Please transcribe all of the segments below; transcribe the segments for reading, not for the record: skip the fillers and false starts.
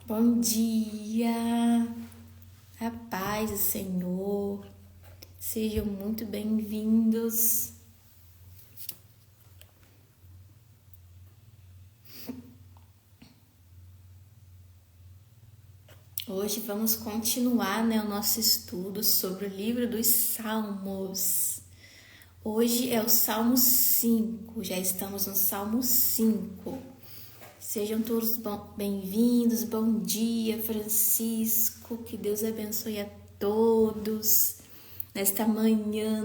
Bom dia, a paz do Senhor, sejam muito bem-vindos. Hoje vamos continuar, o nosso estudo sobre o livro dos Salmos. Hoje é o Salmo 5, já estamos no Salmo 5. Sejam todos bem-vindos, bom dia, Francisco, que Deus abençoe a todos nesta manhã,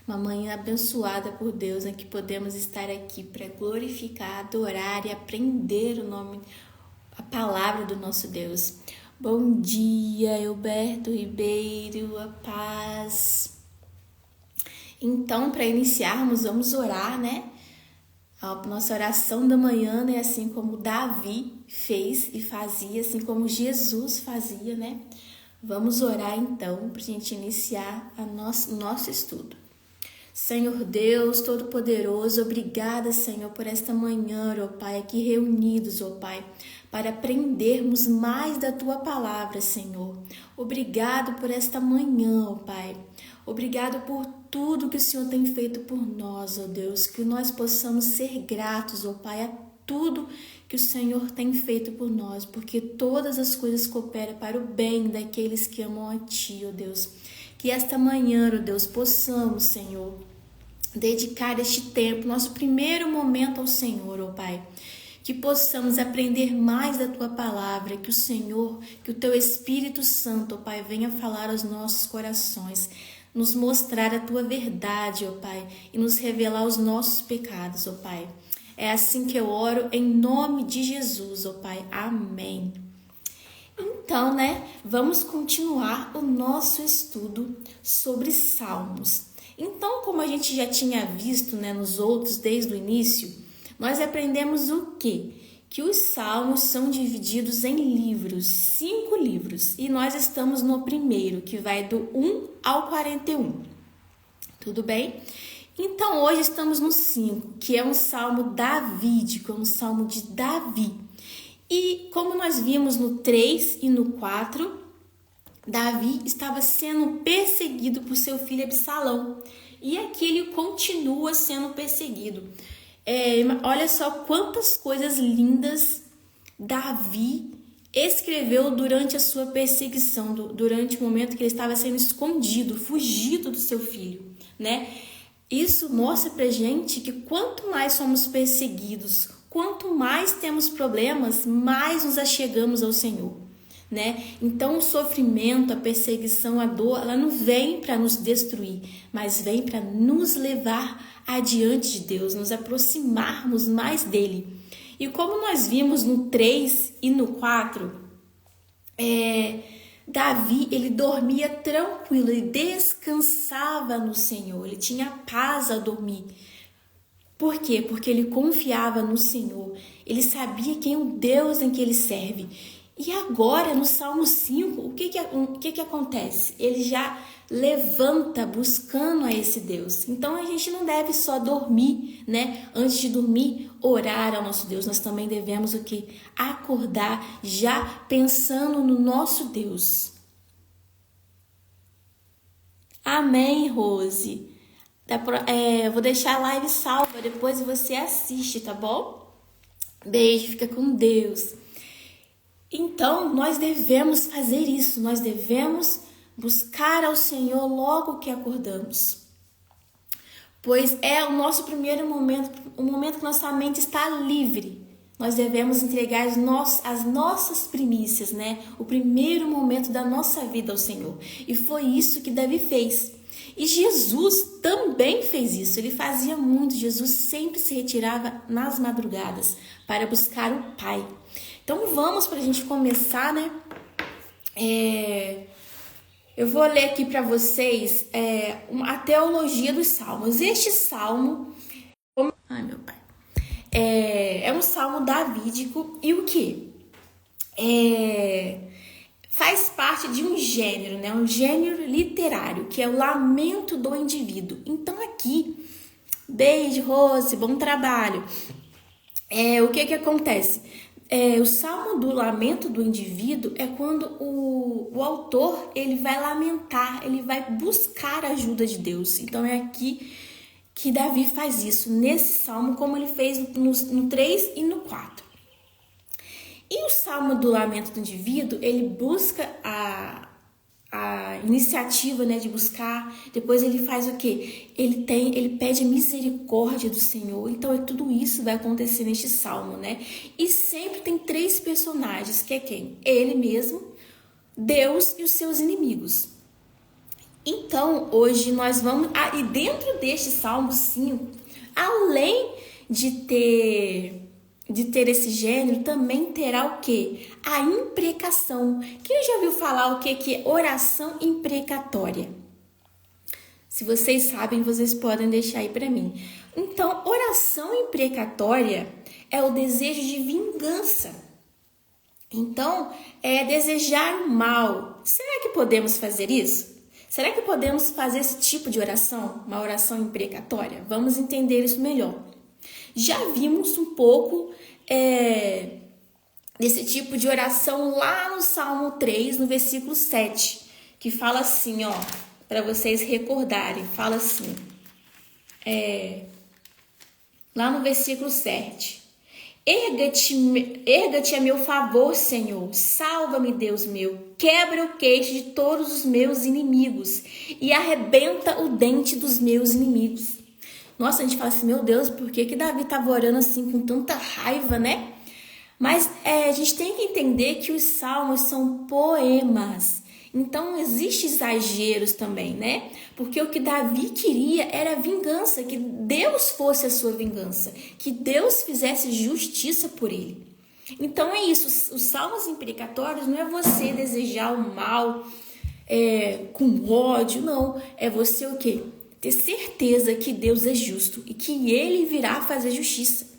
Uma manhã abençoada por Deus, em que podemos estar aqui para glorificar, adorar e aprender a palavra do nosso Deus. Bom dia, Elberto Ribeiro, a paz. Então, para iniciarmos, vamos orar, A nossa oração da manhã, assim como Davi fez e fazia, assim como Jesus fazia, Vamos orar então para a gente iniciar nosso estudo. Senhor Deus Todo-Poderoso, obrigada, Senhor, por esta manhã, ó Pai, aqui reunidos, ó Pai, para aprendermos mais da Tua Palavra, Senhor. Obrigado por esta manhã, ó Pai. Obrigado por tudo que o Senhor tem feito por nós, ó Deus, que nós possamos ser gratos, ó Pai, a tudo que o Senhor tem feito por nós, porque todas as coisas cooperam para o bem daqueles que amam a Ti, ó Deus. Que esta manhã, ó Deus, possamos, Senhor, dedicar este tempo, nosso primeiro momento ao Senhor, ó Pai. Que possamos aprender mais da Tua Palavra, que o Senhor, que o Teu Espírito Santo, ó Pai, venha falar aos nossos corações, nos mostrar a Tua verdade, ó Pai, e nos revelar os nossos pecados, ó Pai. É assim que eu oro, em nome de Jesus, ó Pai. Amém. Então, vamos continuar o nosso estudo sobre Salmos. Então, como a gente já tinha visto, nos outros desde o início, nós aprendemos o quê? Que os Salmos são divididos em livros, 5 livros, e nós estamos no primeiro, que vai do 1 ao 41. Tudo bem? Então, hoje estamos no 5, que é um salmo davídico, um salmo de Davi. E como nós vimos no 3 e no 4, Davi estava sendo perseguido por seu filho Absalão. E aqui ele continua sendo perseguido. Olha só quantas coisas lindas Davi escreveu durante a sua perseguição, durante o momento que ele estava sendo escondido, fugido do seu filho, Isso mostra pra gente que quanto mais somos perseguidos, quanto mais temos problemas, mais nos achegamos ao Senhor, Então o sofrimento, a perseguição, a dor, ela não vem para nos destruir, mas vem para nos levar adiante de Deus, nos aproximarmos mais dele. E como nós vimos no 3 e no 4, Davi, ele dormia tranquilo, ele descansava no Senhor, ele tinha paz ao dormir. Por quê? Porque ele confiava no Senhor, ele sabia quem é o Deus em que ele serve. E agora, no Salmo 5, o que acontece? Ele já levanta buscando a esse Deus. Então, a gente não deve só dormir, Antes de dormir, orar ao nosso Deus. Nós também devemos o quê? Acordar já pensando no nosso Deus. Amém, Rose. Vou deixar a live salva, depois você assiste, tá bom? Beijo, fica com Deus. Então, nós devemos fazer isso, nós devemos buscar ao Senhor logo que acordamos. Pois é o nosso primeiro momento, o momento que nossa mente está livre. Nós devemos entregar as nossas primícias, O primeiro momento da nossa vida ao Senhor. E foi isso que Davi fez. E Jesus também fez isso, ele fazia muito. Jesus sempre se retirava nas madrugadas para buscar o Pai. Então vamos para a gente começar, Eu vou ler aqui para vocês a teologia dos Salmos. Este salmo, ai meu pai, é um salmo davídico e o que? Faz parte de um gênero, um gênero literário, que é o lamento do indivíduo. Então aqui, beijo, Rose, bom trabalho. O que acontece? o salmo do lamento do indivíduo é quando o autor ele vai lamentar, ele vai buscar a ajuda de Deus. Então é aqui que Davi faz isso, nesse salmo, como ele fez no 3 e no 4. E o salmo do lamento do indivíduo, ele busca a iniciativa, né, de buscar. Depois ele faz o quê? Ele pede a misericórdia do Senhor. Então tudo isso vai acontecer neste salmo, né? E sempre tem 3 personagens, que é quem? Ele mesmo, Deus e os seus inimigos. Então hoje nós vamos, e dentro deste salmo 5, além de ter esse gênero, também terá o quê? A imprecação. Quem já ouviu falar o que é oração imprecatória? Se vocês sabem, vocês podem deixar aí para mim. Então, oração imprecatória é o desejo de vingança. Então, é desejar o mal. Será que podemos fazer isso? Será que podemos fazer esse tipo de oração? Uma oração imprecatória? Vamos entender isso melhor. Já vimos um pouco desse tipo de oração lá no Salmo 3, no versículo 7, que fala assim, ó, para vocês recordarem, fala assim, lá no versículo 7, erga-te a meu favor, Senhor, salva-me, Deus meu, quebra o queixo de todos os meus inimigos e arrebenta o dente dos meus inimigos. Nossa, a gente fala assim, meu Deus, por que Davi estava orando assim com tanta raiva, né? Mas a gente tem que entender que os salmos são poemas. Então, existem exageros também, né? Porque o que Davi queria era vingança, que Deus fosse a sua vingança, que Deus fizesse justiça por ele. Então, é isso. Os salmos imprecatórios não é você desejar o mal com ódio, não. É você o quê? Ter certeza que Deus é justo e que Ele virá fazer justiça.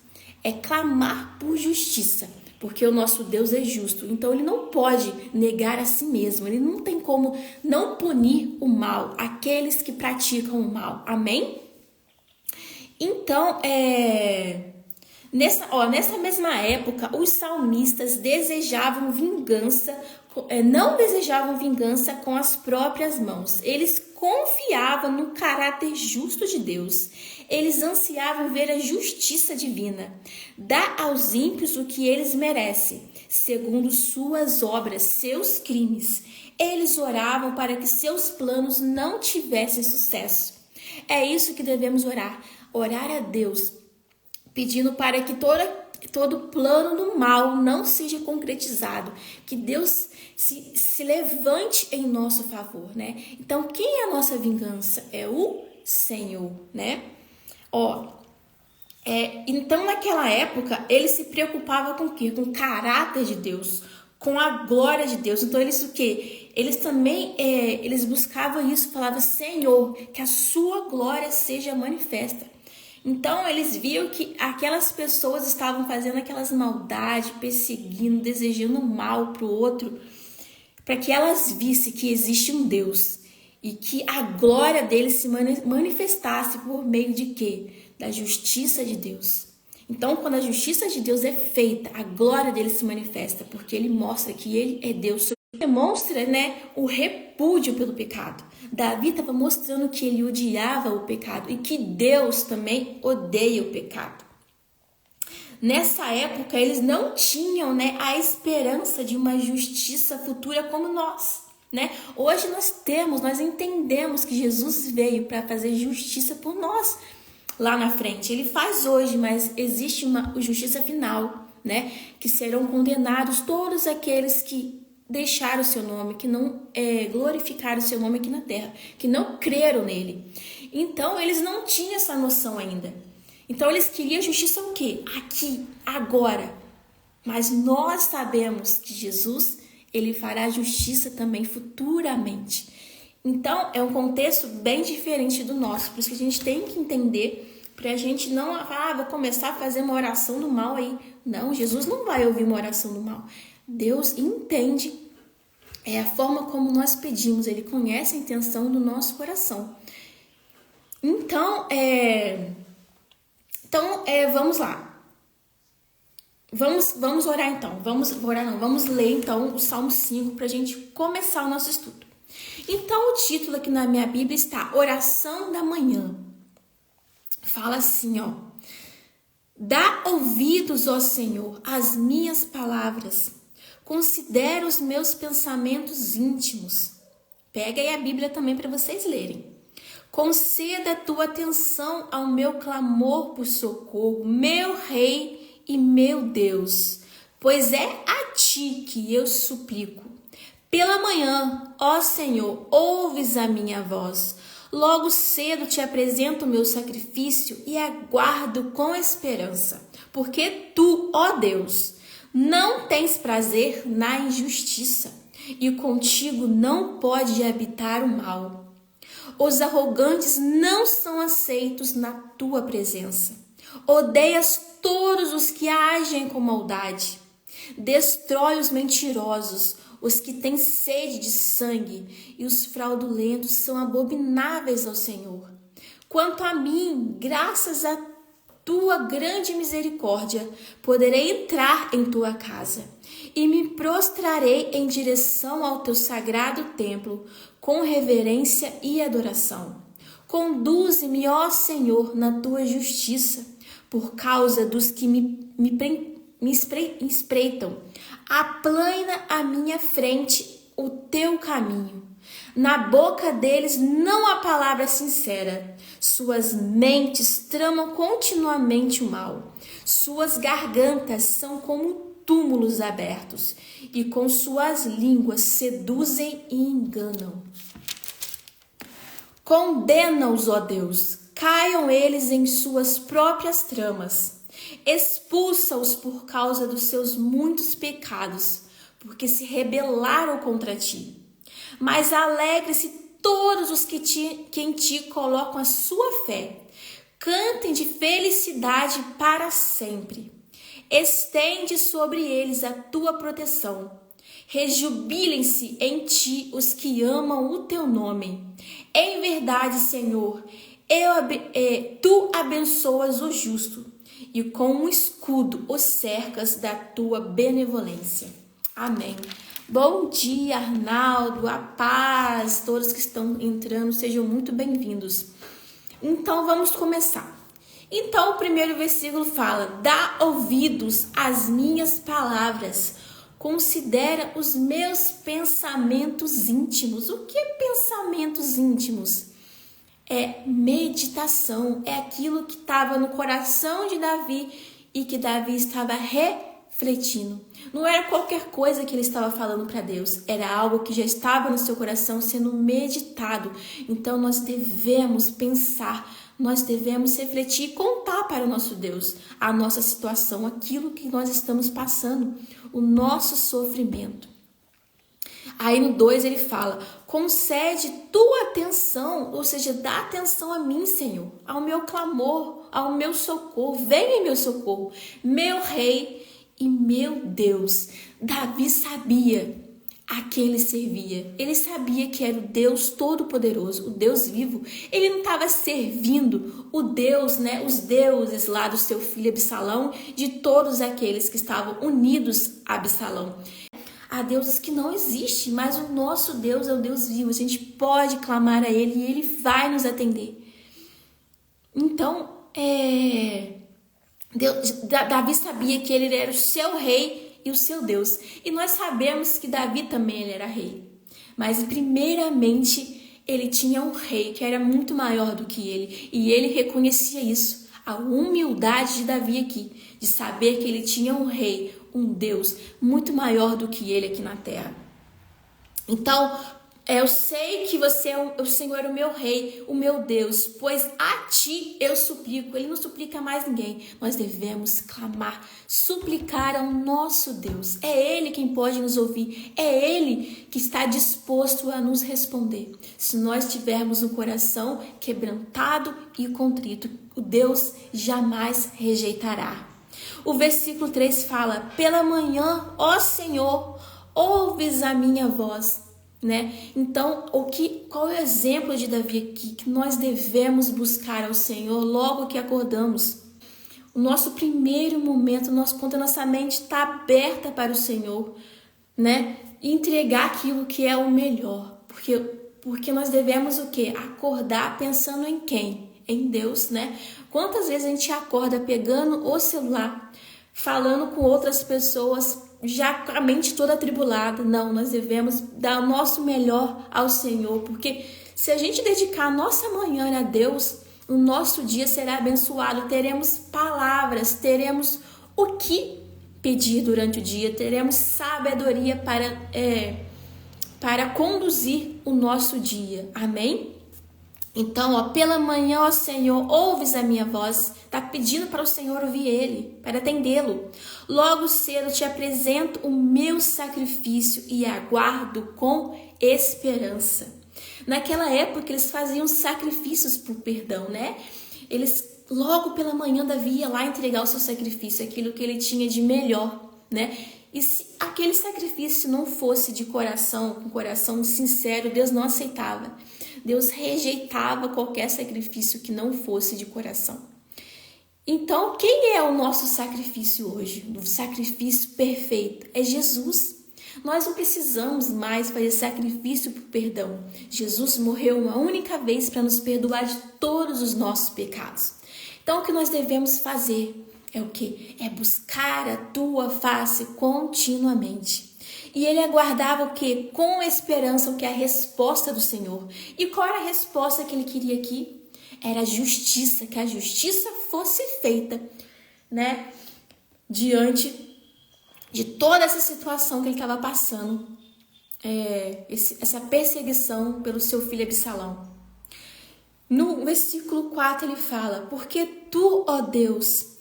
É clamar por justiça, porque o nosso Deus é justo. Então Ele não pode negar a si mesmo. Ele não tem como não punir o mal, aqueles que praticam o mal. Amém? Então, nessa mesma época, os salmistas desejavam vingança, não desejavam vingança com as próprias mãos. Eles confiavam no caráter justo de Deus. Eles ansiavam ver a justiça divina. Dá aos ímpios o que eles merecem, segundo suas obras, seus crimes. Eles oravam para que seus planos não tivessem sucesso. É isso que devemos orar. Orar a Deus, pedindo para que todo plano do mal não seja concretizado, que Deus se levante em nosso favor, né? Então, quem é a nossa vingança? É o Senhor, né? Então, naquela época, ele se preocupava com o quê? Com o caráter de Deus, com a glória de Deus. Então, eles o quê? Eles também, eles buscavam isso, falavam, Senhor, que a sua glória seja manifesta. Então, eles viam que aquelas pessoas estavam fazendo aquelas maldades, perseguindo, desejando mal para o outro, para que elas vissem que existe um Deus e que a glória dele se manifestasse por meio de quê? Da justiça de Deus. Então, quando a justiça de Deus é feita, a glória dele se manifesta, porque ele mostra que ele é Deus. Demonstra, né, o repúdio pelo pecado. Davi estava mostrando que ele odiava o pecado e que Deus também odeia o pecado. Nessa época, eles não tinham, né, a esperança de uma justiça futura como nós, né? Hoje nós entendemos que Jesus veio para fazer justiça por nós lá na frente. Ele faz hoje, mas existe uma justiça final, né? Que serão condenados todos aqueles que deixaram o seu nome, que não glorificaram o seu nome aqui na terra, que não creram nele. Então, eles não tinham essa noção ainda. Então, eles queriam justiça o quê? Aqui, agora. Mas nós sabemos que Jesus, ele fará justiça também futuramente. Então, é um contexto bem diferente do nosso. Por isso que a gente tem que entender, para a gente não, vou começar a fazer uma oração do mal aí. Não, Jesus não vai ouvir uma oração do mal. Deus entende a forma como nós pedimos, ele conhece a intenção do nosso coração. Então, vamos lá. Vamos orar então. Vamos ler então o Salmo 5 para a gente começar o nosso estudo. Então, o título aqui na minha Bíblia está Oração da Manhã. Fala assim, ó. Dá ouvidos, ó Senhor, às minhas palavras. Considera os meus pensamentos íntimos. Pega aí a Bíblia também para vocês lerem. Conceda a tua atenção ao meu clamor por socorro, meu Rei e meu Deus, pois é a ti que eu suplico. Pela manhã, ó Senhor, ouves a minha voz. Logo cedo te apresento o meu sacrifício e aguardo com esperança, porque tu, ó Deus, não tens prazer na injustiça e contigo não pode habitar o mal. Os arrogantes não são aceitos na tua presença. Odeias todos os que agem com maldade. Destrói os mentirosos, os que têm sede de sangue, e os fraudulentos são abomináveis ao Senhor. Quanto a mim, graças a tua grande misericórdia, poderei entrar em tua casa e me prostrarei em direção ao teu sagrado templo com reverência e adoração. Conduze-me, ó Senhor, na tua justiça, por causa dos que me espreitam. Aplana à minha frente o teu caminho. Na boca deles não há palavra sincera. Suas mentes tramam continuamente o mal. Suas gargantas são como túmulos abertos, e com suas línguas seduzem e enganam. Condena-os, ó Deus, caiam eles em suas próprias tramas. Expulsa-os por causa dos seus muitos pecados, porque se rebelaram contra ti. Mas alegre-se todos os que em ti colocam a sua fé. Cantem de felicidade para sempre. Estende sobre eles a tua proteção. Rejubilem-se em ti os que amam o teu nome. Em verdade, Senhor, tu abençoas o justo e com um escudo os cercas da tua benevolência. Amém. Bom dia, Arnaldo, a paz, todos que estão entrando, sejam muito bem-vindos. Então, vamos começar. Então, o primeiro versículo fala, dá ouvidos às minhas palavras, considera os meus pensamentos íntimos. O que é pensamentos íntimos? É meditação, é aquilo que estava no coração de Davi e que Davi estava refletindo. Não era qualquer coisa que ele estava falando para Deus, era algo que já estava no seu coração sendo meditado. Então nós devemos pensar, nós devemos refletir e contar para o nosso Deus a nossa situação, aquilo que nós estamos passando, o nosso sofrimento. Aí no 2 ele fala, concede tua atenção, ou seja, dá atenção a mim, Senhor, ao meu clamor, ao meu socorro, venha em meu socorro, meu Rei e meu Deus. Davi sabia a quem ele servia, ele sabia que era o Deus Todo-Poderoso, o Deus vivo. Ele não estava servindo o Deus, os deuses lá do seu filho Absalão, de todos aqueles que estavam unidos a Absalão. Há deuses que não existem, mas o nosso Deus é o Deus vivo. A gente pode clamar a Ele e Ele vai nos atender. Então, Davi sabia que Ele era o seu rei e o seu Deus. E nós sabemos que Davi também ele era rei. Mas, primeiramente, ele tinha um rei que era muito maior do que ele. E ele reconhecia isso. A humildade de Davi aqui, de saber que ele tinha um rei, um Deus muito maior do que ele aqui na terra. Então, eu sei que você o Senhor é o meu rei, o meu Deus, pois a ti eu suplico. Ele não suplica a mais ninguém. Nós devemos clamar, suplicar ao nosso Deus. É Ele quem pode nos ouvir. É Ele que está disposto a nos responder. Se nós tivermos um coração quebrantado e contrito, o Deus jamais rejeitará. O versículo 3 fala, pela manhã, ó Senhor, ouves a minha voz. Então, qual é o exemplo de Davi aqui? Que nós devemos buscar ao Senhor logo que acordamos. o nosso primeiro momento, quando a nossa mente está aberta para o Senhor, né? E entregar aquilo que é o melhor. Porque nós devemos o quê? Acordar pensando em quem? Em Deus, né? Quantas vezes a gente acorda pegando o celular, falando com outras pessoas, já com a mente toda atribulada? Não, nós devemos dar o nosso melhor ao Senhor, porque se a gente dedicar a nossa manhã a Deus, o nosso dia será abençoado, teremos palavras, teremos o que pedir durante o dia, teremos sabedoria para conduzir o nosso dia, amém? Então, pela manhã, ó Senhor, ouves a minha voz, está pedindo para o Senhor ouvir Ele, para atendê-lo. Logo cedo te apresento o meu sacrifício e aguardo com esperança. Naquela época, eles faziam sacrifícios por perdão, né? Eles, logo pela manhã, Davi ia lá entregar o seu sacrifício, aquilo que ele tinha de melhor, né? E se aquele sacrifício não fosse de coração, com coração sincero, Deus não aceitava. Deus rejeitava qualquer sacrifício que não fosse de coração. Então, quem é o nosso sacrifício hoje? O sacrifício perfeito é Jesus. Nós não precisamos mais fazer sacrifício por perdão. Jesus morreu uma única vez para nos perdoar de todos os nossos pecados. Então, o que nós devemos fazer é o quê? É buscar a tua face continuamente. E ele aguardava o quê? Com esperança, o que é a resposta do Senhor. E qual era a resposta que ele queria aqui? Era a justiça, que a justiça fosse feita, né? Diante de toda essa situação que ele estava passando, essa perseguição pelo seu filho Absalão. No versículo 4 ele fala: porque tu, ó Deus,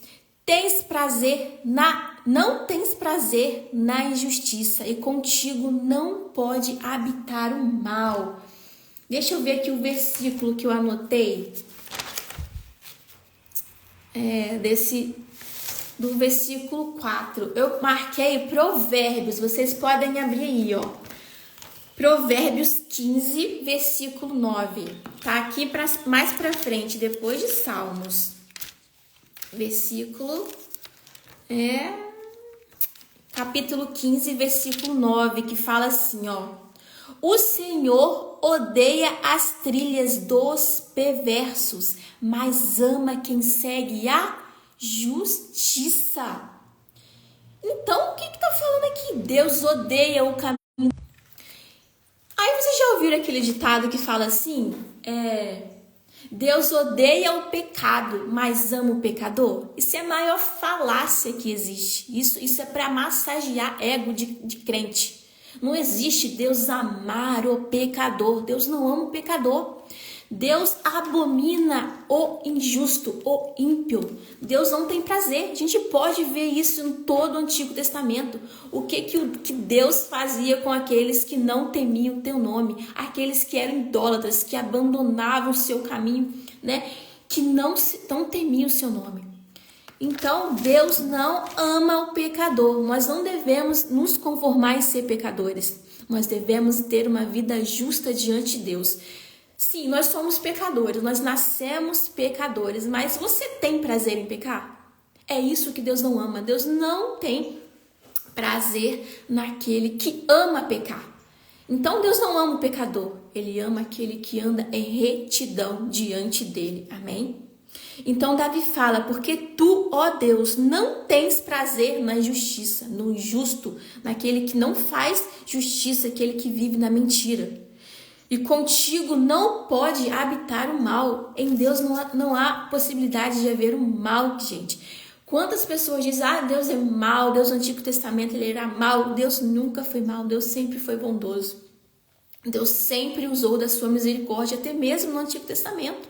não tens prazer na injustiça, e contigo não pode habitar o mal. Deixa eu ver aqui o versículo que eu anotei. Do versículo 4. Eu marquei Provérbios, vocês podem abrir aí, ó. Provérbios 15, versículo 9. Tá aqui mais pra frente, depois de Salmos. Capítulo 15, versículo 9, que fala assim, ó: o Senhor odeia as trilhas dos perversos, mas ama quem segue a justiça. Então, o que tá falando aqui? Deus odeia o caminho. Aí vocês já ouviram aquele ditado que fala assim? Deus odeia o pecado, mas ama o pecador? Isso é a maior falácia que existe. Isso é para massagear ego de crente. Não existe Deus amar o pecador. Deus não ama o pecador. Deus abomina o injusto, o ímpio. Deus não tem prazer. A gente pode ver isso em todo o Antigo Testamento. O que Deus fazia com aqueles que não temiam o teu nome, aqueles que eram idólatras, que abandonavam o seu caminho, né? Que não temiam o seu nome. Então, Deus não ama o pecador. Nós não devemos nos conformar em ser pecadores. Nós devemos ter uma vida justa diante de Deus. Sim, nós somos pecadores, nós nascemos pecadores, mas você tem prazer em pecar? É isso que Deus não ama. Deus não tem prazer naquele que ama pecar. Então, Deus não ama o pecador. Ele ama aquele que anda em retidão diante dele. Amém? Então, Davi fala: porque tu, ó Deus, não tens prazer na injustiça, no injusto, naquele que não faz justiça, aquele que vive na mentira. E contigo não pode habitar o mal. Em Deus não há possibilidade de haver o mal, gente. Quantas pessoas dizem: Deus é mau, Deus no Antigo Testamento ele era mau. Deus nunca foi mau, Deus sempre foi bondoso. Deus sempre usou da sua misericórdia, até mesmo no Antigo Testamento,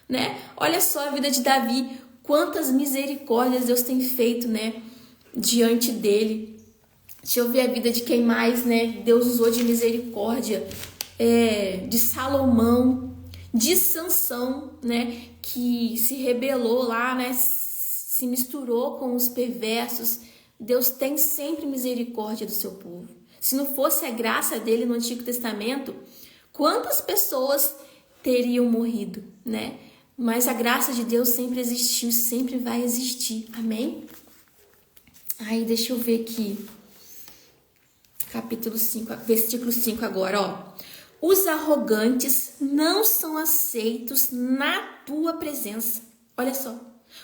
né? Olha só a vida de Davi, quantas misericórdias Deus tem feito, né, diante dele. Deixa eu ver a vida de quem mais, né, Deus usou de misericórdia. De Salomão, de Sansão, né, que se rebelou lá, né, se misturou com os perversos. Deus tem sempre misericórdia do seu povo. Se não fosse a graça dele no Antigo Testamento, quantas pessoas teriam morrido, né? Mas a graça de Deus sempre existiu, sempre vai existir. Amém? Aí, deixa eu ver aqui. Capítulo 5, versículo 5 agora, ó. Os arrogantes não são aceitos na tua presença. Olha só.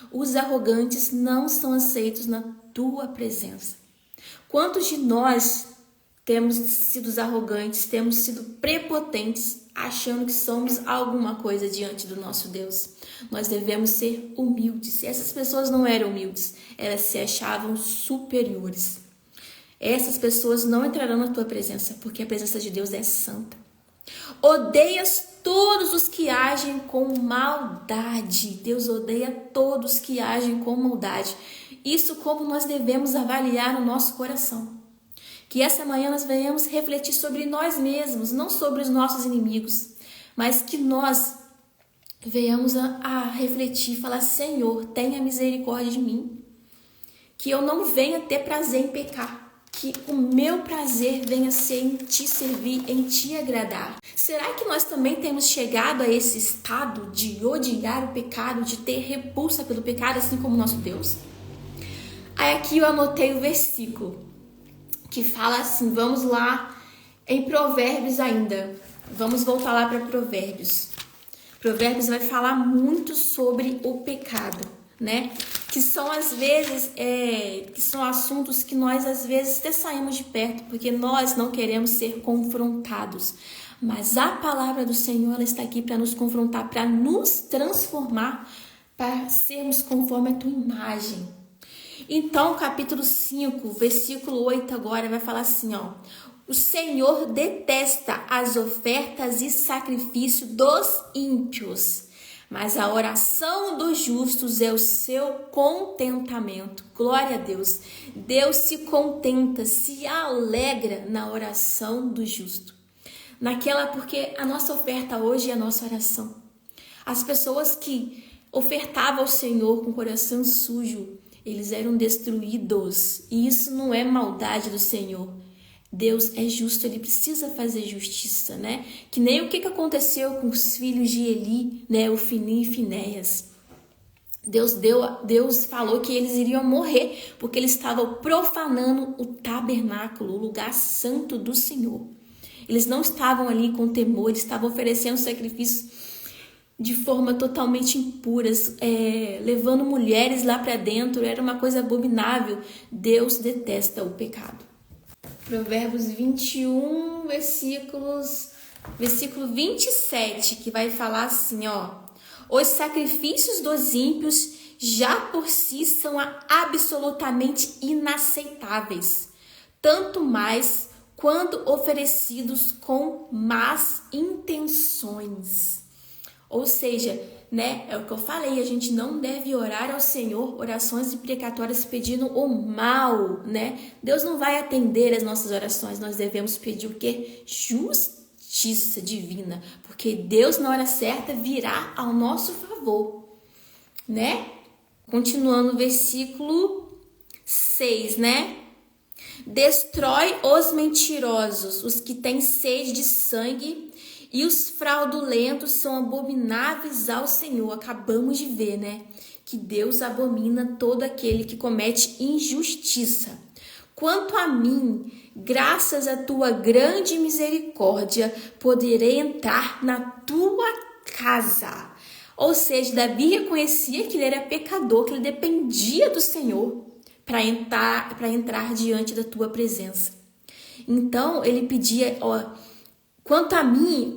Os arrogantes não são aceitos na tua presença. Quantos de nós temos sido arrogantes, temos sido prepotentes, achando que somos alguma coisa diante do nosso Deus? Nós devemos ser humildes. Essas pessoas não eram humildes, elas se achavam superiores. Essas pessoas não entrarão na tua presença, porque a presença de Deus é santa. Odeias todos os que agem com maldade. Deus odeia todos que agem com maldade. Isso como nós devemos avaliar no nosso coração. Que essa manhã nós venhamos refletir sobre nós mesmos, não sobre os nossos inimigos, mas que nós venhamos a refletir e falar: Senhor, tenha misericórdia de mim. Que eu não venha ter prazer em pecar. Que o meu prazer venha ser em te servir, em te agradar. Será que nós também temos chegado a esse estado de odiar o pecado, de ter repulsa pelo pecado, assim como nosso Deus? Aí aqui eu anotei o versículo que fala assim, vamos lá em Provérbios ainda. Vamos voltar lá para Provérbios. Provérbios vai falar muito sobre o pecado, né? Que são às vezes, que são assuntos que nós às vezes até saímos de perto, porque nós não queremos ser confrontados. Mas a palavra do Senhor, ela está aqui para nos confrontar, para nos transformar, para sermos conforme a tua imagem. Então, capítulo 5, versículo 8 agora vai falar assim, ó. O Senhor detesta as ofertas e sacrifício dos ímpios, mas a oração dos justos é o seu contentamento. Glória a Deus. Deus se contenta, se alegra na oração do justo. Porque a nossa oferta hoje é a nossa oração. As pessoas que ofertavam ao Senhor com o coração sujo, eles eram destruídos. E isso não é maldade do Senhor. Deus é justo, ele precisa fazer justiça, né? Que nem o que aconteceu com os filhos de Eli, né? Ofni e Finéias. Deus falou que eles iriam morrer porque eles estavam profanando o tabernáculo, o lugar santo do Senhor. Eles não estavam ali com temor, eles estavam oferecendo sacrifícios de forma totalmente impuras, levando mulheres lá para dentro. Era uma coisa abominável. Deus detesta o pecado. Provérbios 21, versículo 27, que vai falar assim, ó. Os sacrifícios dos ímpios já por si são absolutamente inaceitáveis, tanto mais quando oferecidos com más intenções. Ou seja, né, é o que eu falei, a gente não deve orar ao Senhor orações imprecatórias pedindo o mal, né? Deus não vai atender as nossas orações, nós devemos pedir o quê? Justiça divina, porque Deus na hora certa virá ao nosso favor, né? Continuando o versículo 6, né? Destrói os mentirosos, os que têm sede de sangue, e os fraudulentos são abomináveis ao Senhor. Acabamos de ver, né? Que Deus abomina todo aquele que comete injustiça. Quanto a mim, graças à tua grande misericórdia, poderei entrar na tua casa. Ou seja, Davi reconhecia que ele era pecador, que ele dependia do Senhor para entrar diante da tua presença. Então, ele pedia, quanto a mim,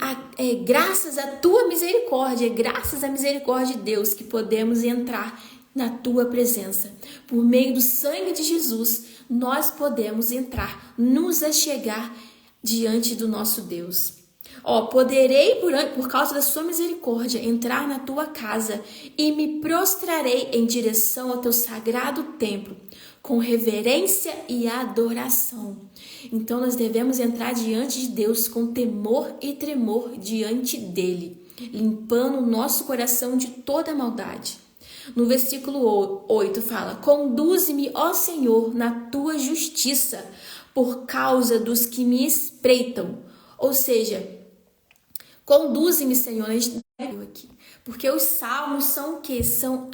graças à tua misericórdia, graças à misericórdia de Deus, que podemos entrar na tua presença. Por meio do sangue de Jesus, nós podemos entrar, nos achegar diante do nosso Deus. Poderei, por causa da sua misericórdia, entrar na tua casa e me prostrarei em direção ao teu sagrado templo, com reverência e adoração. Então nós devemos entrar diante de Deus com temor e tremor diante dele, limpando o nosso coração de toda maldade. No versículo 8 fala: conduze-me, ó Senhor, na tua justiça, por causa dos que me espreitam. Ou seja, conduze-me, Senhor, aqui, Porque os salmos são o quê? São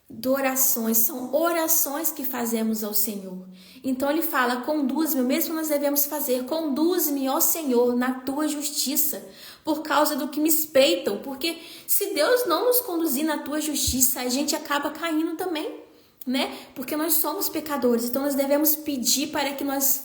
adorações, são orações que fazemos ao Senhor. Então ele fala, conduz-me, mesmo nós devemos fazer, conduz-me, ó Senhor, na tua justiça, por causa do que me espreitam, porque se Deus não nos conduzir na tua justiça, a gente acaba caindo também, né? Porque nós somos pecadores, então nós devemos pedir para que nós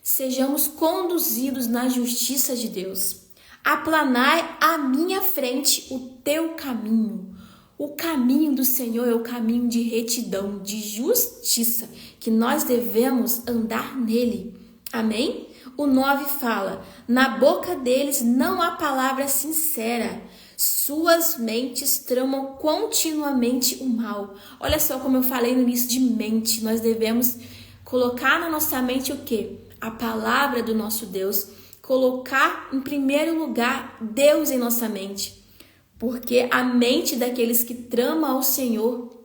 sejamos conduzidos na justiça de Deus. Aplanai à minha frente o teu caminho. O caminho do Senhor é o caminho de retidão, de justiça, que nós devemos andar nele. Amém? O 9 fala, na boca deles não há palavra sincera, suas mentes tramam continuamente o mal. Olha só como eu falei no início de mente, nós devemos colocar na nossa mente o quê? A palavra do nosso Deus, colocar em primeiro lugar Deus em nossa mente, porque a mente daqueles que tramam ao Senhor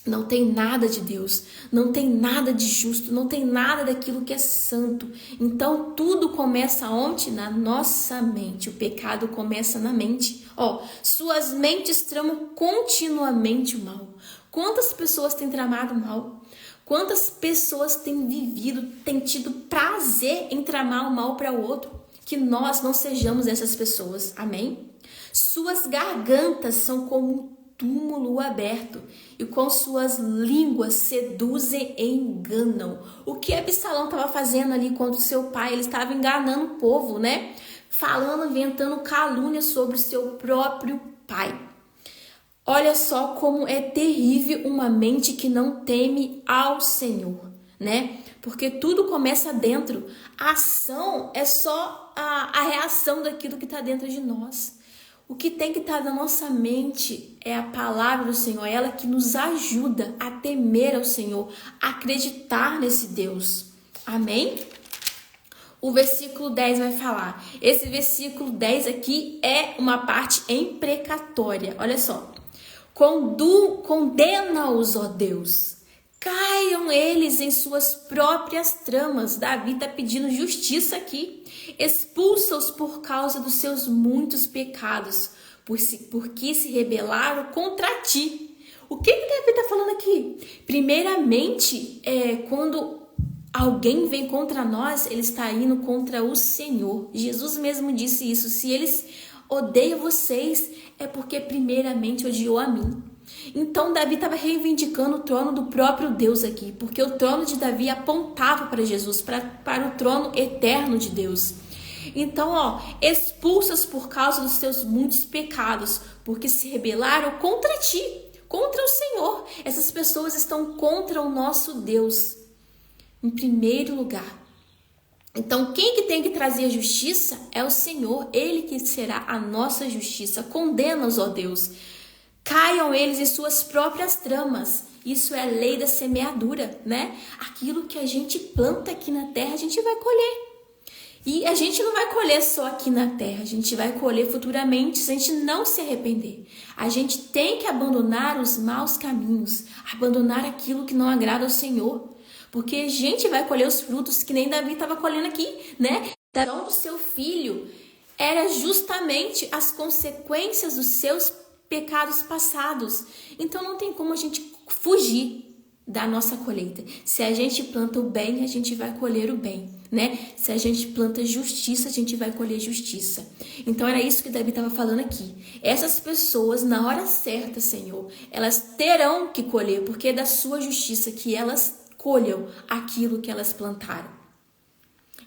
não tem nada de Deus, não tem nada de justo, não tem nada daquilo que é santo. Então tudo começa onde? Na nossa mente. O pecado começa na mente. Suas mentes tramam continuamente o mal. Quantas pessoas têm tramado mal? Quantas pessoas têm vivido, têm tido prazer em tramar o mal para o outro? Que nós não sejamos essas pessoas. Amém? Suas gargantas são como um túmulo aberto e com suas línguas seduzem e enganam. O que Absalão estava fazendo ali contra o seu pai? Ele estava enganando o povo, né? Falando, inventando calúnia sobre o seu próprio pai. Olha só como é terrível uma mente que não teme ao Senhor, né? Porque tudo começa dentro. A ação é só a reação daquilo que está dentro de nós. O que tem que estar na nossa mente é a palavra do Senhor, é ela que nos ajuda a temer ao Senhor, a acreditar nesse Deus. Amém? O versículo 10 vai falar. Esse versículo 10 aqui é uma parte imprecatória. Olha só. Condena-os, ó Deus. Caiam eles em suas próprias tramas. Davi está pedindo justiça aqui. Expulsa-os por causa dos seus muitos pecados, porque se rebelaram contra ti. O que Davi está falando aqui? Primeiramente, quando alguém vem contra nós, ele está indo contra o Senhor. Jesus mesmo disse isso. Se eles odeiam vocês, é porque primeiramente odiou a mim. Então Davi estava reivindicando o trono do próprio Deus aqui, porque o trono de Davi apontava para Jesus, para o trono eterno de Deus. Então, expulsas por causa dos seus muitos pecados, porque se rebelaram contra ti, contra o Senhor. Essas pessoas estão contra o nosso Deus, em primeiro lugar. Então, quem que tem que trazer a justiça é o Senhor, Ele que será a nossa justiça. Condena-os, ó Deus. Caiam eles em suas próprias tramas. Isso é a lei da semeadura, né? Aquilo que a gente planta aqui na terra, a gente vai colher. E a gente não vai colher só aqui na terra, a gente vai colher futuramente se a gente não se arrepender. A gente tem que abandonar os maus caminhos, abandonar aquilo que não agrada ao Senhor. Porque a gente vai colher os frutos que nem Davi estava colhendo aqui, né? Da dor do seu filho era justamente as consequências dos seus pecados passados. Então não tem como a gente fugir da nossa colheita. Se a gente planta o bem, a gente vai colher o bem, né? Se a gente planta justiça, a gente vai colher justiça. Então era isso que Davi estava falando aqui. Essas pessoas, na hora certa, Senhor, elas terão que colher, porque é da sua justiça que elas colham aquilo que elas plantaram.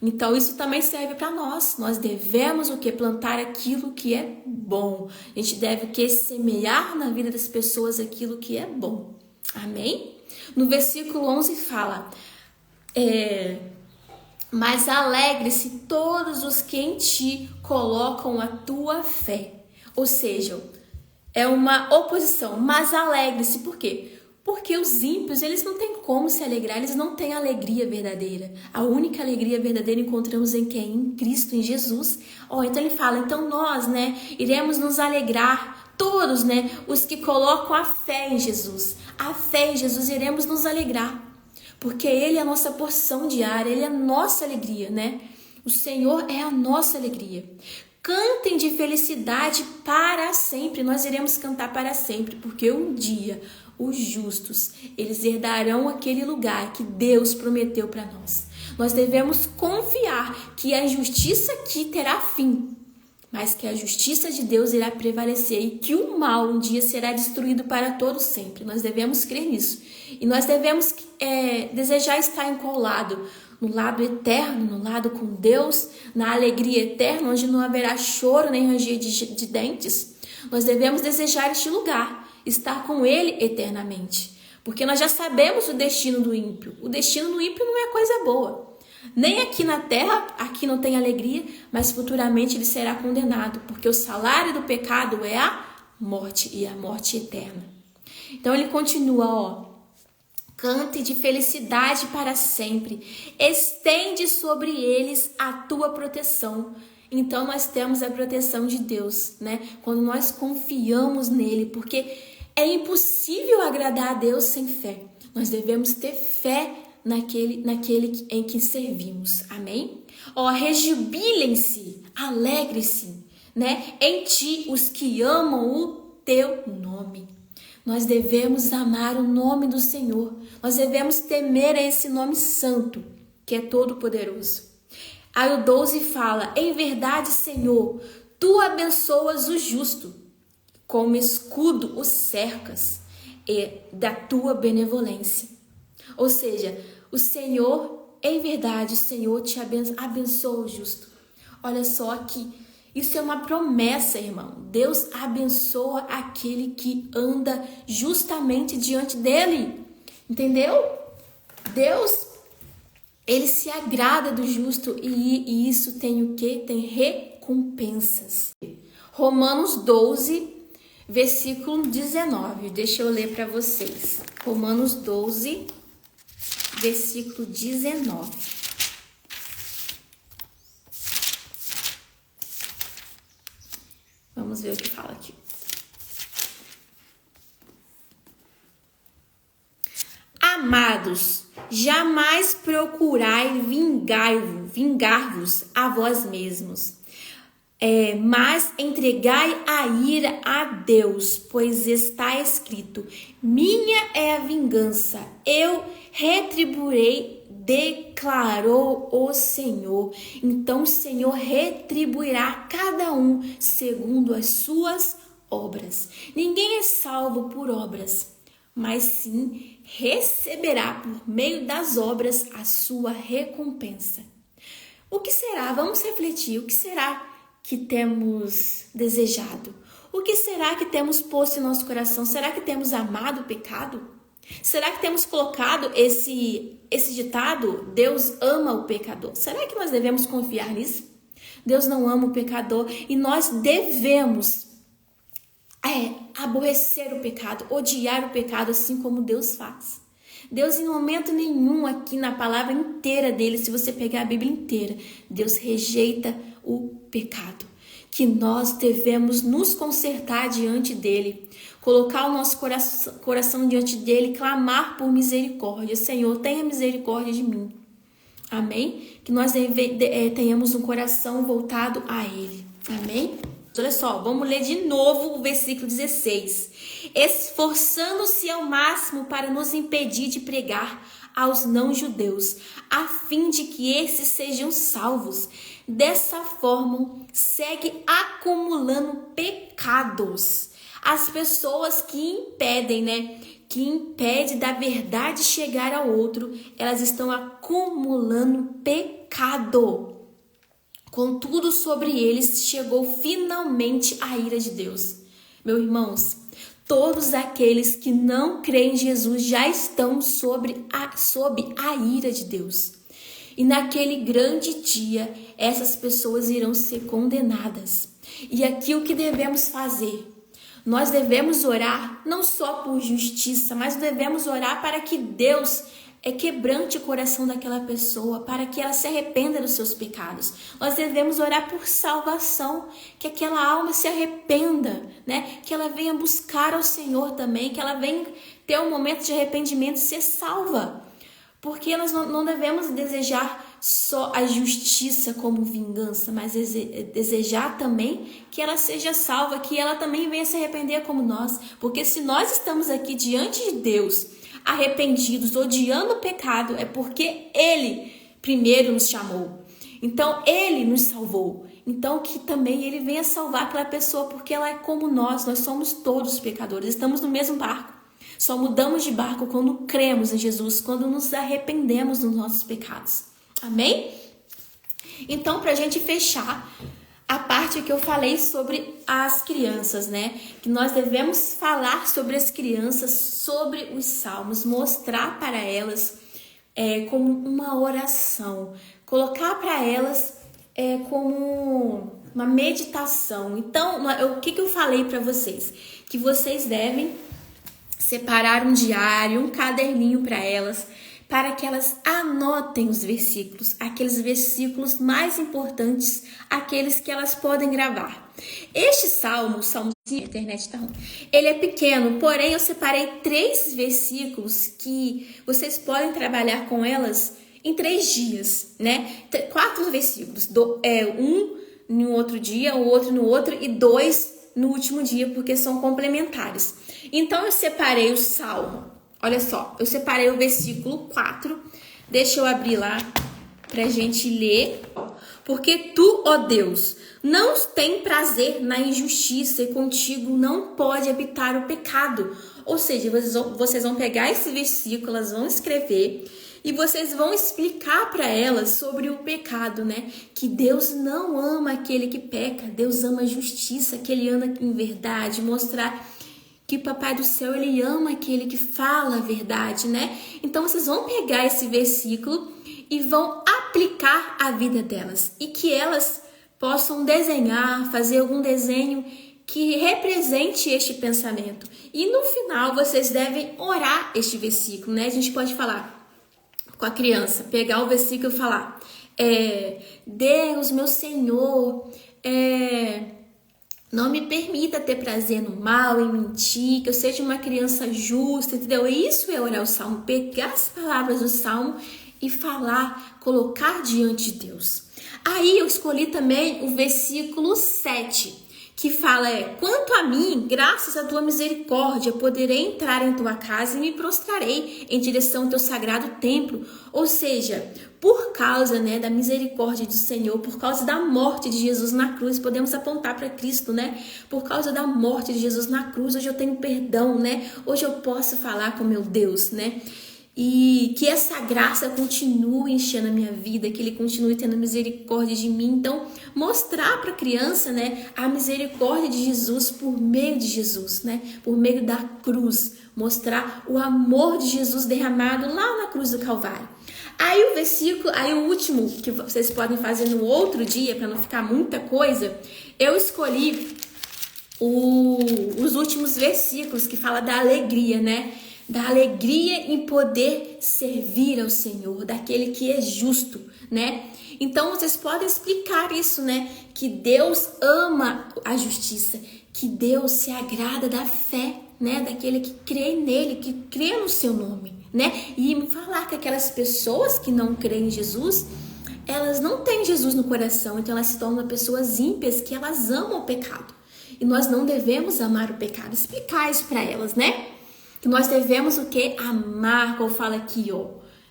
Então isso também serve para nós. Nós devemos o que? Plantar aquilo que é bom. A gente deve o que? Semear na vida das pessoas aquilo que é bom. Amém? No versículo 11 fala, mas alegre-se todos os que em ti colocam a tua fé. Ou seja, é uma oposição, mas alegre-se. Por quê? Porque os ímpios, eles não têm como se alegrar, eles não têm alegria verdadeira. A única alegria verdadeira encontramos em quem? Em Cristo, em Jesus. Então ele fala, então nós, né, iremos nos alegrar, todos, né, os que colocam a fé em Jesus. A fé em Jesus, iremos nos alegrar. Porque Ele é a nossa porção diária, Ele é a nossa alegria, né? O Senhor é a nossa alegria. Cantem de felicidade para sempre. Nós iremos cantar para sempre, porque um dia os justos, eles herdarão aquele lugar que Deus prometeu para nós. Nós devemos confiar que a injustiça aqui terá fim, mas que a justiça de Deus irá prevalecer e que o mal um dia será destruído para todo sempre. Nós devemos crer nisso. E nós devemos desejar estar em qual lado? No lado eterno, no lado com Deus, na alegria eterna, onde não haverá choro nem ranger de dentes. Nós devemos desejar este lugar, estar com Ele eternamente. Porque nós já sabemos o destino do ímpio. O destino do ímpio não é coisa boa. Nem aqui na terra, aqui não tem alegria, mas futuramente ele será condenado, porque o salário do pecado é a morte, e a morte eterna. Então ele continua, cante de felicidade para sempre, estende sobre eles a tua proteção. Então nós temos a proteção de Deus, né? Quando nós confiamos nele, porque é impossível agradar a Deus sem fé. Nós devemos ter fé naquele em que servimos. Amém? Rejubilem-se, alegre-se, né? Em ti os que amam o teu nome. Nós devemos amar o nome do Senhor. Nós devemos temer a esse nome santo, que é todo poderoso. Aí o 12 fala, em verdade, Senhor, tu abençoas o justo, como escudo o cercas da tua benevolência. Ou seja, o Senhor, em verdade, o Senhor te abençoa o justo. Olha só aqui, isso é uma promessa, irmão. Deus abençoa aquele que anda justamente diante dele. Entendeu? Deus, ele se agrada do justo e isso tem o quê? Tem recompensas. Romanos 12, versículo 19. Deixa eu ler para vocês. Romanos 12, versículo 19. Vamos ver o que fala aqui. Amados, jamais procurai vingar-vos a vós mesmos, mas entregai a ira a Deus, pois está escrito, minha é a vingança, eu retribuirei, declarou o Senhor. Então o Senhor retribuirá a cada um segundo as suas obras. Ninguém é salvo por obras, mas sim receberá por meio das obras a sua recompensa. O que será? Vamos refletir. O que será que temos desejado? O que será que temos posto em nosso coração? Será que temos amado o pecado? Será que temos colocado esse ditado, Deus ama o pecador? Será que nós devemos confiar nisso? Deus não ama o pecador e nós devemos aborrecer o pecado, odiar o pecado, assim como Deus faz. Deus, em momento nenhum, aqui na palavra inteira dele, se você pegar a Bíblia inteira, Deus rejeita o pecado. Que nós devemos nos consertar diante dele, colocar o nosso coração diante dele, clamar por misericórdia. Senhor, tenha misericórdia de mim. Amém? Que nós tenhamos um coração voltado a ele. Amém? Olha só, vamos ler de novo o versículo 16. Esforçando-se ao máximo para nos impedir de pregar aos não-judeus, a fim de que esses sejam salvos. Dessa forma, segue acumulando pecados. As pessoas que impedem, que impedem da verdade chegar ao outro, elas estão acumulando pecado. Contudo, sobre eles chegou finalmente a ira de Deus. Meus irmãos, todos aqueles que não creem em Jesus já estão sob a ira de Deus. E naquele grande dia, essas pessoas irão ser condenadas. E aqui o que devemos fazer? Nós devemos orar não só por justiça, mas devemos orar para que Deus quebrante o coração daquela pessoa, para que ela se arrependa dos seus pecados. Nós devemos orar por salvação, que aquela alma se arrependa, que ela venha buscar ao Senhor também, que ela venha ter um momento de arrependimento e ser salva. Porque nós não devemos desejar só a justiça como vingança, mas desejar também que ela seja salva, que ela também venha se arrepender como nós. Porque se nós estamos aqui diante de Deus, arrependidos, odiando o pecado, é porque Ele primeiro nos chamou. Então, Ele nos salvou. Então, que também Ele venha salvar aquela pessoa, porque ela é como nós somos todos pecadores, estamos no mesmo barco. Só mudamos de barco quando cremos em Jesus, quando nos arrependemos dos nossos pecados. Amém? Então, para a gente fechar a parte que eu falei sobre as crianças, né? Que nós devemos falar sobre as crianças, sobre os salmos, mostrar para elas como uma oração, colocar para elas como uma meditação. Então, o que eu falei para vocês? Que vocês devem separar um diário, um caderninho para elas, para que elas anotem os versículos, aqueles versículos mais importantes, aqueles que elas podem gravar. Este salmo, a internet tá ruim, ele é pequeno, porém eu separei 3 versículos que vocês podem trabalhar com elas em 3 dias, né? 4 versículos, um no outro dia, o outro no outro e 2 no último dia, porque são complementares. Então eu separei o salmo. Olha só, eu separei o versículo 4. Deixa eu abrir lá pra gente ler. Porque tu, ó Deus, não tem prazer na injustiça e contigo não pode habitar o pecado. Ou seja, vocês vão pegar esse versículo, elas vão escrever e vocês vão explicar para elas sobre o pecado, né? Que Deus não ama aquele que peca, Deus ama a justiça, que Ele anda em verdade, mostrar que o Papai do Céu, Ele ama aquele que fala a verdade, né? Então, vocês vão pegar esse versículo e vão aplicar a vida delas. E que elas possam desenhar, fazer algum desenho que represente este pensamento. E no final, vocês devem orar este versículo, né? A gente pode falar com a criança, pegar o versículo e falar: Deus, meu Senhor, não me permita ter prazer no mal, em mentir, que eu seja uma criança justa, entendeu? Isso é orar o salmo, pegar as palavras do salmo e falar, colocar diante de Deus. Aí eu escolhi também o versículo 7, que fala: quanto a mim, graças à tua misericórdia, poderei entrar em tua casa e me prostrarei em direção ao teu sagrado templo. Ou seja, por causa, né, da misericórdia do Senhor, por causa da morte de Jesus na cruz, podemos apontar para Cristo, né? Por causa da morte de Jesus na cruz, hoje eu tenho perdão, né? Hoje eu posso falar com meu Deus, né? E que essa graça continue enchendo a minha vida, que Ele continue tendo misericórdia de mim. Então, mostrar para a criança, né, a misericórdia de Jesus por meio de Jesus, né, por meio da cruz. Mostrar o amor de Jesus derramado lá na cruz do Calvário. Aí o versículo, o último, que vocês podem fazer no outro dia, para não ficar muita coisa, eu escolhi os últimos versículos que fala da alegria, né? Da alegria em poder servir ao Senhor, daquele que é justo, né? Então, vocês podem explicar isso, né? Que Deus ama a justiça, que Deus se agrada da fé, né? Daquele que crê nele, que crê no seu nome, né? E falar que aquelas pessoas que não creem em Jesus, elas não têm Jesus no coração, então elas se tornam pessoas ímpias, que elas amam o pecado. E nós não devemos amar o pecado. Explicar isso para elas, né? Que nós devemos o quê? Amar, como fala aqui,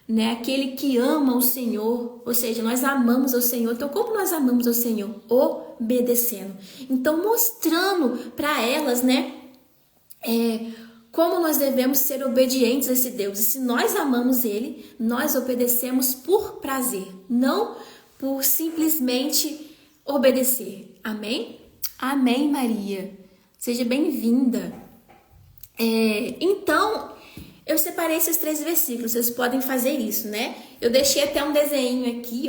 né? Aquele que ama o Senhor, ou seja, nós amamos ao Senhor. Então, como nós amamos ao Senhor? Obedecendo. Então, mostrando para elas, né? Como nós devemos ser obedientes a esse Deus. E se nós amamos Ele, nós obedecemos por prazer, não por simplesmente obedecer. Amém? Amém, Maria. Seja bem-vinda. Então, eu separei esses 3 versículos, vocês podem fazer isso, né? Eu deixei até um desenho aqui,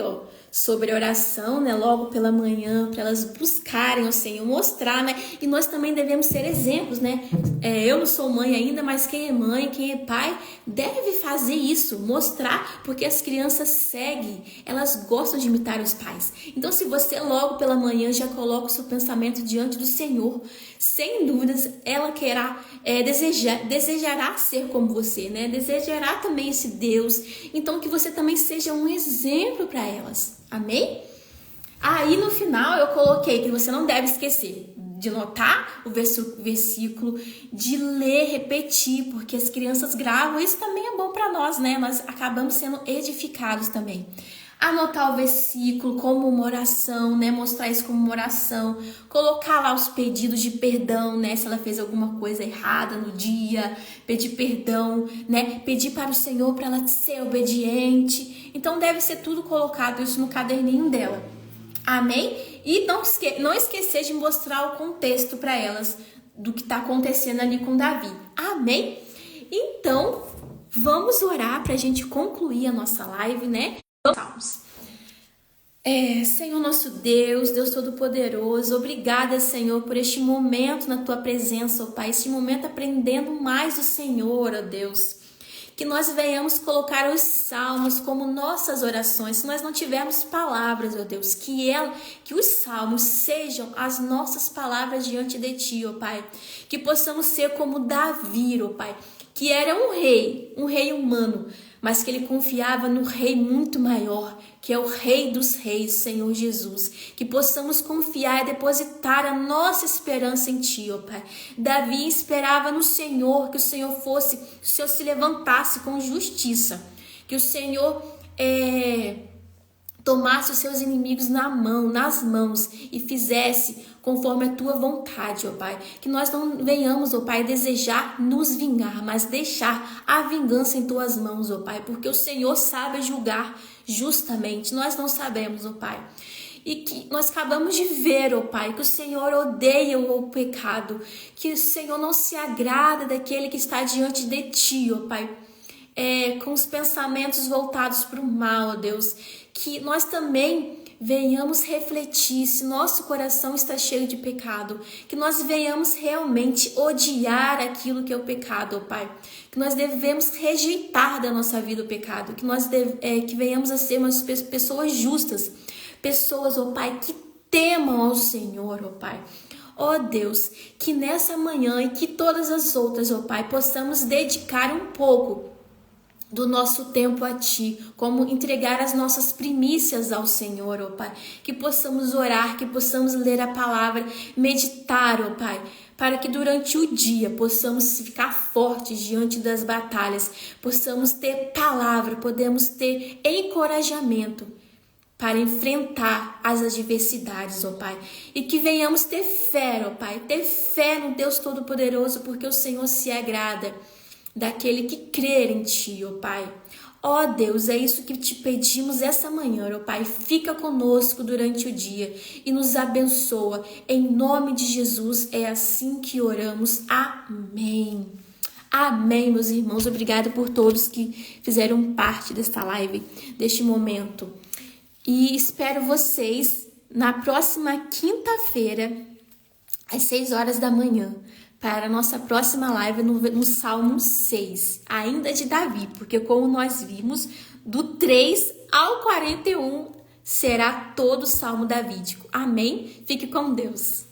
sobre oração, né, logo pela manhã, para elas buscarem o Senhor, mostrar, né, e nós também devemos ser exemplos, né, eu não sou mãe ainda, mas quem é mãe, quem é pai, deve fazer isso, mostrar, porque as crianças seguem, elas gostam de imitar os pais. Então, se você logo pela manhã já coloca o seu pensamento diante do Senhor, sem dúvidas, ela desejará ser como você, né, desejará também esse Deus, então que você também seja um exemplo para elas. Amém? Aí no final eu coloquei que você não deve esquecer de notar o versículo, de ler, repetir, porque as crianças gravam, isso também é bom para nós, né? Nós acabamos sendo edificados também. Anotar o versículo como uma oração, né? Mostrar isso como uma oração, colocar lá os pedidos de perdão, né? Se ela fez alguma coisa errada no dia, pedir perdão, né? Pedir para o Senhor para ela ser obediente. Então deve ser tudo colocado isso no caderninho dela. Amém? E não esquecer de mostrar o contexto para elas do que está acontecendo ali com Davi. Amém? Então, vamos orar para a gente concluir a nossa live, né? Salmos. Senhor nosso Deus, Deus Todo-Poderoso, obrigada, Senhor, por este momento na Tua presença, ó Pai, este momento aprendendo mais do Senhor, ó Deus. Que nós venhamos colocar os salmos como nossas orações. Se nós não tivermos palavras, ó Deus, que os salmos sejam as nossas palavras diante de Ti, ó Pai. Que possamos ser como Davi, ó Pai, que era um rei humano, mas que ele confiava no rei muito maior, que é o Rei dos Reis, Senhor Jesus. Que possamos confiar e depositar a nossa esperança em Ti, ó Pai. Davi esperava no Senhor, que o Senhor se levantasse com justiça, que o Senhor tomasse os seus inimigos nas mãos e fizesse conforme a Tua vontade, ó Pai. Que nós não venhamos, ó Pai, desejar nos vingar, mas deixar a vingança em Tuas mãos, ó Pai, porque o Senhor sabe julgar justamente. Nós não sabemos, ó Pai. E que nós acabamos de ver, ó Pai, que o Senhor odeia o pecado, que o Senhor não se agrada daquele que está diante de Ti, ó Pai, com os pensamentos voltados para o mal, ó Deus. Que nós também venhamos refletir se nosso coração está cheio de pecado, que nós venhamos realmente odiar aquilo que é o pecado, ó Pai, que nós devemos rejeitar da nossa vida o pecado, que nós que venhamos a ser umas pessoas justas, pessoas, ó Pai, que temam ao Senhor, ó Pai. Ó Deus, que nessa manhã e que todas as outras, ó Pai, possamos dedicar um pouco do nosso tempo a Ti, como entregar as nossas primícias ao Senhor, ó Pai, que possamos orar, que possamos ler a palavra, meditar, ó Pai, para que durante o dia possamos ficar fortes diante das batalhas, possamos ter palavra, podemos ter encorajamento para enfrentar as adversidades, ó Pai, e que venhamos ter fé, ó Pai, ter fé no Deus Todo-Poderoso, porque o Senhor se agrada daquele que crer em Ti, ó Pai. Ó Deus, é isso que te pedimos essa manhã, ó Pai. Fica conosco durante o dia e nos abençoa. Em nome de Jesus, é assim que oramos. Amém. Amém, meus irmãos. Obrigada por todos que fizeram parte desta live, deste momento. E espero vocês na próxima quinta-feira, às 6 horas da manhã, para a nossa próxima live no Salmo 6, ainda de Davi, porque como nós vimos, do 3 ao 41 será todo o Salmo davídico. Amém? Fique com Deus.